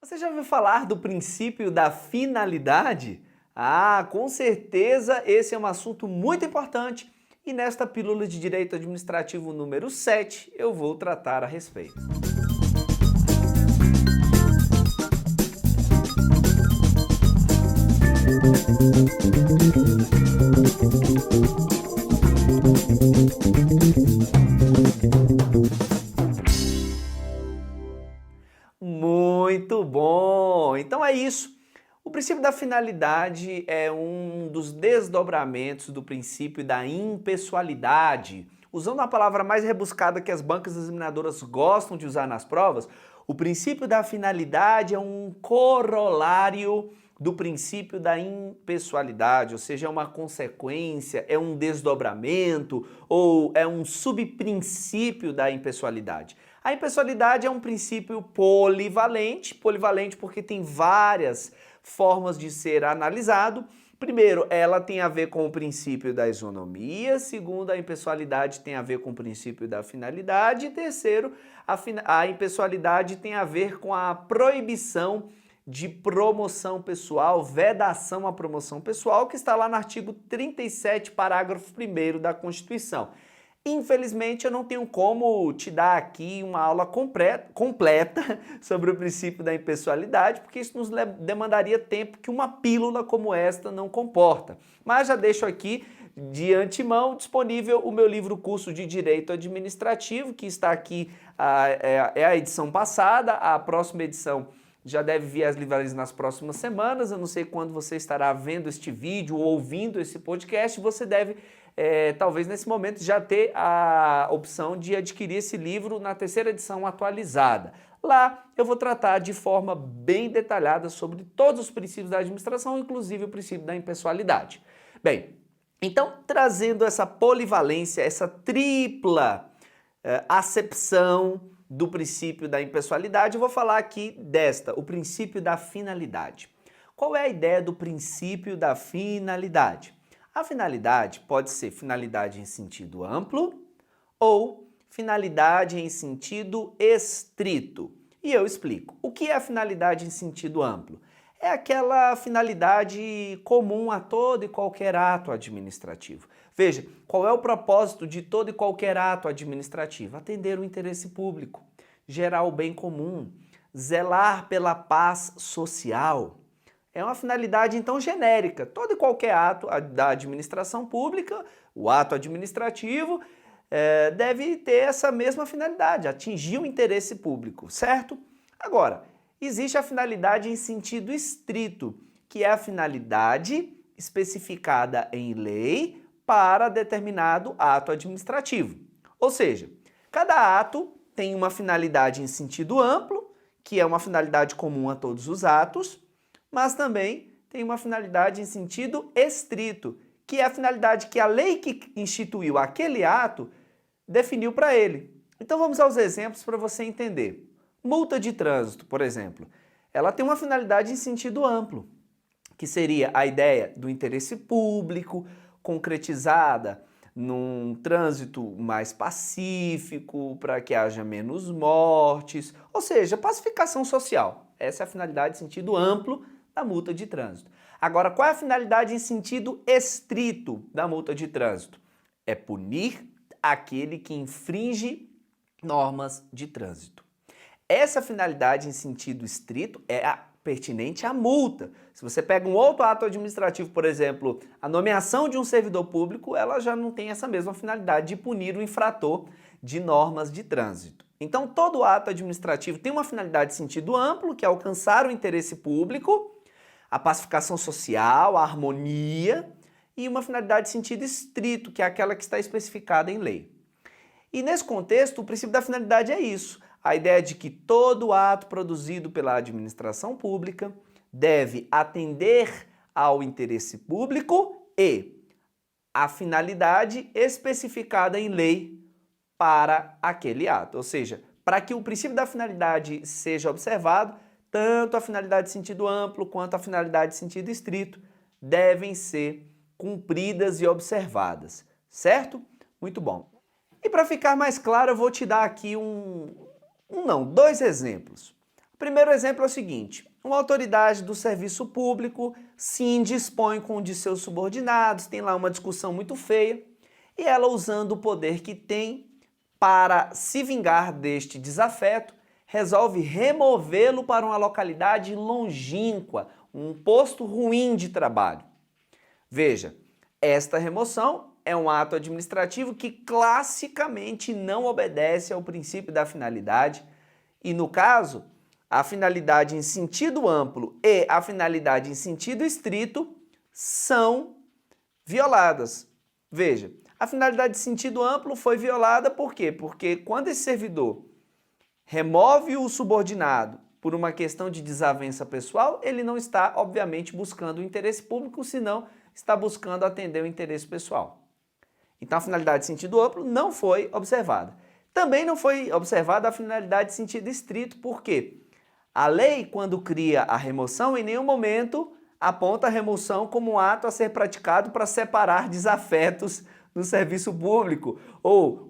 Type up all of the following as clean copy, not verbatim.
Você já ouviu falar do princípio da finalidade? Ah, com certeza esse é um assunto muito importante e nesta pílula de direito administrativo número 7 eu vou tratar a respeito. Muito bom! Então é isso. O princípio da finalidade é um dos desdobramentos do princípio da impessoalidade. Usando a palavra mais rebuscada que as bancas examinadoras gostam de usar nas provas, o princípio da finalidade é um corolário do princípio da impessoalidade, ou seja, é uma consequência, é um desdobramento ou é um subprincípio da impessoalidade. A impessoalidade é um princípio polivalente porque tem várias formas de ser analisado. Primeiro, ela tem a ver com o princípio da isonomia. Segundo, a impessoalidade tem a ver com o princípio da finalidade. E terceiro, a impessoalidade tem a ver com a proibição de promoção pessoal, vedação à promoção pessoal, que está lá no artigo 37, parágrafo 1º da Constituição. Infelizmente, eu não tenho como te dar aqui uma aula completa sobre o princípio da impessoalidade, porque isso nos demandaria tempo que uma pílula como esta não comporta. Mas já deixo aqui, de antemão, disponível o meu livro Curso de Direito Administrativo, que está aqui, é a edição passada, a próxima edição já deve vir às livrarias nas próximas semanas. Eu não sei quando você estará vendo este vídeo ou ouvindo esse podcast, você deve, talvez nesse momento, já ter a opção de adquirir esse livro na terceira edição atualizada. Lá eu vou tratar de forma bem detalhada sobre todos os princípios da administração, inclusive o princípio da impessoalidade. Bem, então trazendo essa polivalência, essa tripla acepção do princípio da impessoalidade, eu vou falar aqui o princípio da finalidade. Qual é a ideia do princípio da finalidade? A finalidade pode ser finalidade em sentido amplo ou finalidade em sentido estrito. E eu explico. O que é a finalidade em sentido amplo? É aquela finalidade comum a todo e qualquer ato administrativo. Veja, qual é o propósito de todo e qualquer ato administrativo? Atender o interesse público, gerar o bem comum, zelar pela paz social. É uma finalidade, então, genérica. Todo e qualquer ato da administração pública, o ato administrativo, deve ter essa mesma finalidade, atingir o interesse público, certo? Agora, existe a finalidade em sentido estrito, que é a finalidade especificada em lei para determinado ato administrativo. Ou seja, cada ato tem uma finalidade em sentido amplo, que é uma finalidade comum a todos os atos, mas também tem uma finalidade em sentido estrito, que é a finalidade que a lei que instituiu aquele ato definiu para ele. Então vamos aos exemplos para você entender. Multa de trânsito, por exemplo, ela tem uma finalidade em sentido amplo, que seria a ideia do interesse público, concretizada num trânsito mais pacífico, para que haja menos mortes, ou seja, pacificação social. Essa é a finalidade em sentido amplo da multa de trânsito. Agora, qual é a finalidade em sentido estrito da multa de trânsito? É punir aquele que infringe normas de trânsito. Essa finalidade em sentido estrito é pertinente à multa. Se você pega um outro ato administrativo, por exemplo, a nomeação de um servidor público, ela já não tem essa mesma finalidade de punir o infrator de normas de trânsito. Então, todo ato administrativo tem uma finalidade em sentido amplo, que é alcançar o interesse público, a pacificação social, a harmonia, e uma finalidade em sentido estrito, que é aquela que está especificada em lei. E nesse contexto, o princípio da finalidade é isso. A ideia de que todo ato produzido pela administração pública deve atender ao interesse público e a finalidade especificada em lei para aquele ato. Ou seja, para que o princípio da finalidade seja observado, tanto a finalidade em sentido amplo quanto a finalidade em sentido estrito devem ser cumpridas e observadas, certo? Muito bom. E para ficar mais claro, eu vou te dar aqui dois exemplos. O primeiro exemplo é o seguinte: uma autoridade do serviço público se indispõe com um de seus subordinados, tem lá uma discussão muito feia, e ela, usando o poder que tem para se vingar deste desafeto, resolve removê-lo para uma localidade longínqua, um posto ruim de trabalho. Veja, esta remoção é um ato administrativo que classicamente não obedece ao princípio da finalidade e, no caso, a finalidade em sentido amplo e a finalidade em sentido estrito são violadas. Veja, a finalidade em sentido amplo foi violada por quê? Porque quando esse servidor remove o subordinado por uma questão de desavença pessoal, ele não está, obviamente, buscando o interesse público, senão está buscando atender o interesse pessoal. Então, a finalidade de sentido amplo não foi observada. Também não foi observada a finalidade de sentido estrito, por quê? A lei, quando cria a remoção, em nenhum momento aponta a remoção como um ato a ser praticado para separar desafetos no serviço público, ou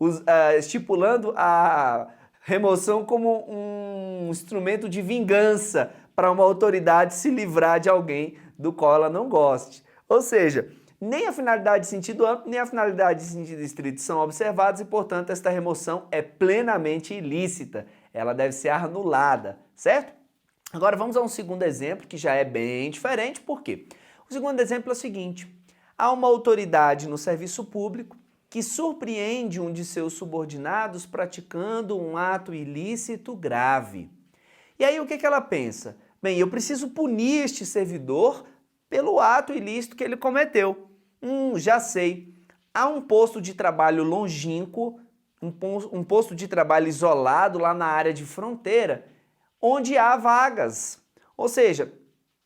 estipulando a remoção como um instrumento de vingança para uma autoridade se livrar de alguém do qual ela não goste. Ou seja, nem a finalidade de sentido amplo, nem a finalidade de sentido estrito são observadas e, portanto, esta remoção é plenamente ilícita. Ela deve ser anulada, certo? Agora vamos a um segundo exemplo que já é bem diferente, por quê? O segundo exemplo é o seguinte: há uma autoridade no serviço público que surpreende um de seus subordinados praticando um ato ilícito grave. E aí o que ela pensa? Bem, eu preciso punir este servidor pelo ato ilícito que ele cometeu. Já sei. Há um posto de trabalho longínquo, um posto de trabalho isolado lá na área de fronteira, onde há vagas. Ou seja,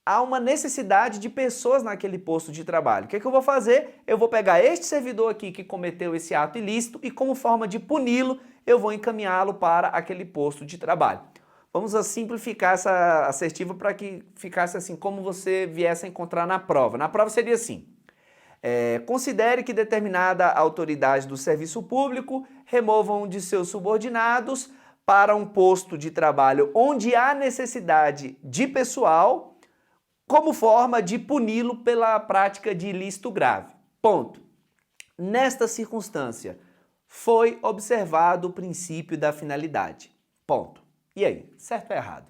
há uma necessidade de pessoas naquele posto de trabalho. O que eu vou fazer? Eu vou pegar este servidor aqui que cometeu esse ato ilícito e, como forma de puni-lo, eu vou encaminhá-lo para aquele posto de trabalho. Vamos simplificar essa assertiva para que ficasse assim como você viesse a encontrar na prova. Na prova seria assim: considere que determinada autoridade do serviço público remova um de seus subordinados para um posto de trabalho onde há necessidade de pessoal, como forma de puni-lo pela prática de ilícito grave. Ponto. Nesta circunstância, foi observado o princípio da finalidade. Ponto. E aí, certo ou errado?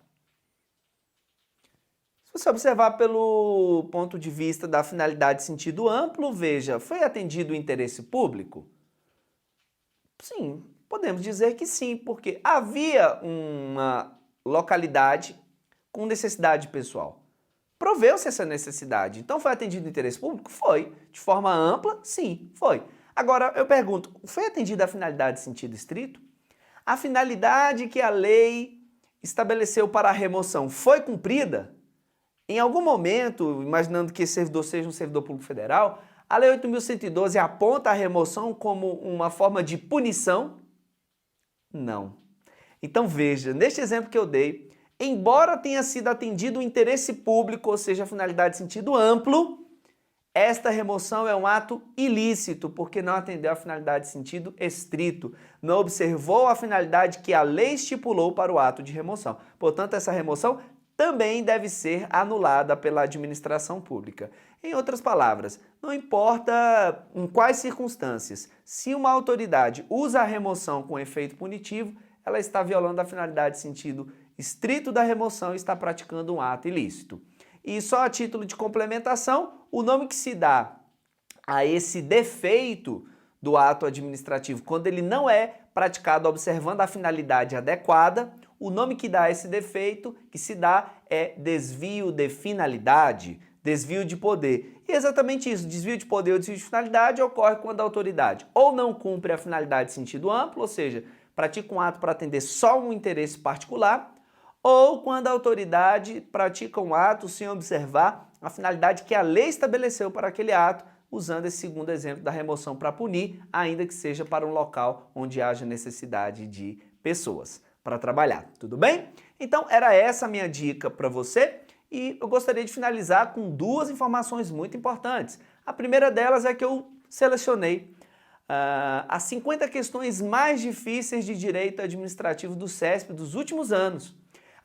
Se você observar pelo ponto de vista da finalidade de sentido amplo, veja, foi atendido o interesse público? Sim, podemos dizer que sim, porque havia uma localidade com necessidade pessoal. Proveu-se essa necessidade, então foi atendido o interesse público? Foi. De forma ampla? Sim, foi. Agora, eu pergunto, foi atendida a finalidade de sentido estrito? A finalidade que a lei estabeleceu para a remoção foi cumprida? Em algum momento, imaginando que esse servidor seja um servidor público federal, a Lei 8.112 aponta a remoção como uma forma de punição? Não. Então veja, neste exemplo que eu dei, embora tenha sido atendido o interesse público, ou seja, a finalidade de sentido amplo, esta remoção é um ato ilícito, porque não atendeu a finalidade de sentido estrito, não observou a finalidade que a lei estipulou para o ato de remoção. Portanto, essa remoção também deve ser anulada pela administração pública. Em outras palavras, não importa em quais circunstâncias, se uma autoridade usa a remoção com efeito punitivo, ela está violando a finalidade de sentido estrito da remoção e está praticando um ato ilícito. E só a título de complementação, o nome que se dá a esse defeito do ato administrativo, quando ele não é praticado observando a finalidade adequada, o nome que dá a esse defeito, que se dá, é desvio de finalidade, desvio de poder. E é exatamente isso, desvio de poder ou desvio de finalidade ocorre quando a autoridade ou não cumpre a finalidade de sentido amplo, ou seja, pratica um ato para atender só um interesse particular, ou quando a autoridade pratica um ato sem observar a finalidade que a lei estabeleceu para aquele ato, usando esse segundo exemplo da remoção para punir, ainda que seja para um local onde haja necessidade de pessoas para trabalhar. Tudo bem? Então, era essa a minha dica para você e eu gostaria de finalizar com duas informações muito importantes. A primeira delas é que eu selecionei as 50 questões mais difíceis de direito administrativo do CESP dos últimos anos.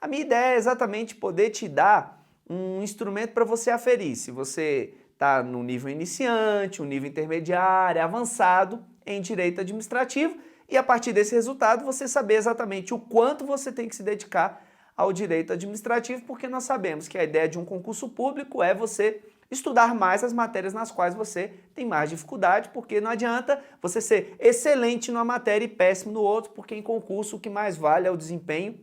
A minha ideia é exatamente poder te dar um instrumento para você aferir se você está no nível iniciante, um nível intermediário, avançado em direito administrativo e a partir desse resultado você saber exatamente o quanto você tem que se dedicar ao direito administrativo, porque nós sabemos que a ideia de um concurso público é você estudar mais as matérias nas quais você tem mais dificuldade, porque não adianta você ser excelente numa matéria e péssimo no outro, porque em concurso o que mais vale é o desempenho,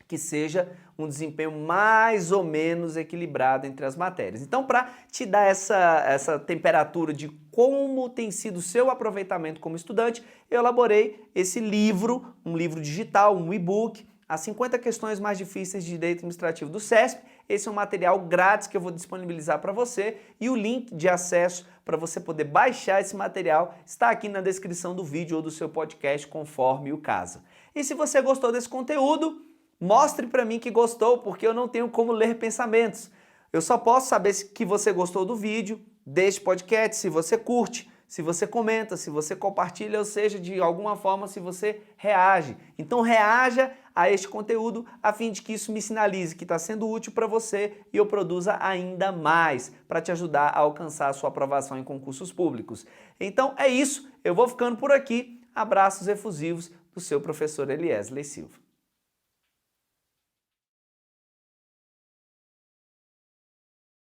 que seja um desempenho mais ou menos equilibrado entre as matérias. Então, para te dar essa temperatura de como tem sido o seu aproveitamento como estudante, eu elaborei esse livro, um livro digital, um e-book, as 50 questões mais difíceis de direito administrativo do CESP. Esse é um material grátis que eu vou disponibilizar para você e o link de acesso para você poder baixar esse material está aqui na descrição do vídeo ou do seu podcast, conforme o caso. E se você gostou desse conteúdo, mostre para mim que gostou, porque eu não tenho como ler pensamentos. Eu só posso saber que você gostou do vídeo, deste podcast, se você curte, se você comenta, se você compartilha, ou seja, de alguma forma, se você reage. Então reaja a este conteúdo a fim de que isso me sinalize que está sendo útil para você e eu produza ainda mais para te ajudar a alcançar a sua aprovação em concursos públicos. Então é isso, eu vou ficando por aqui. Abraços efusivos do seu professor Eliesley Silva.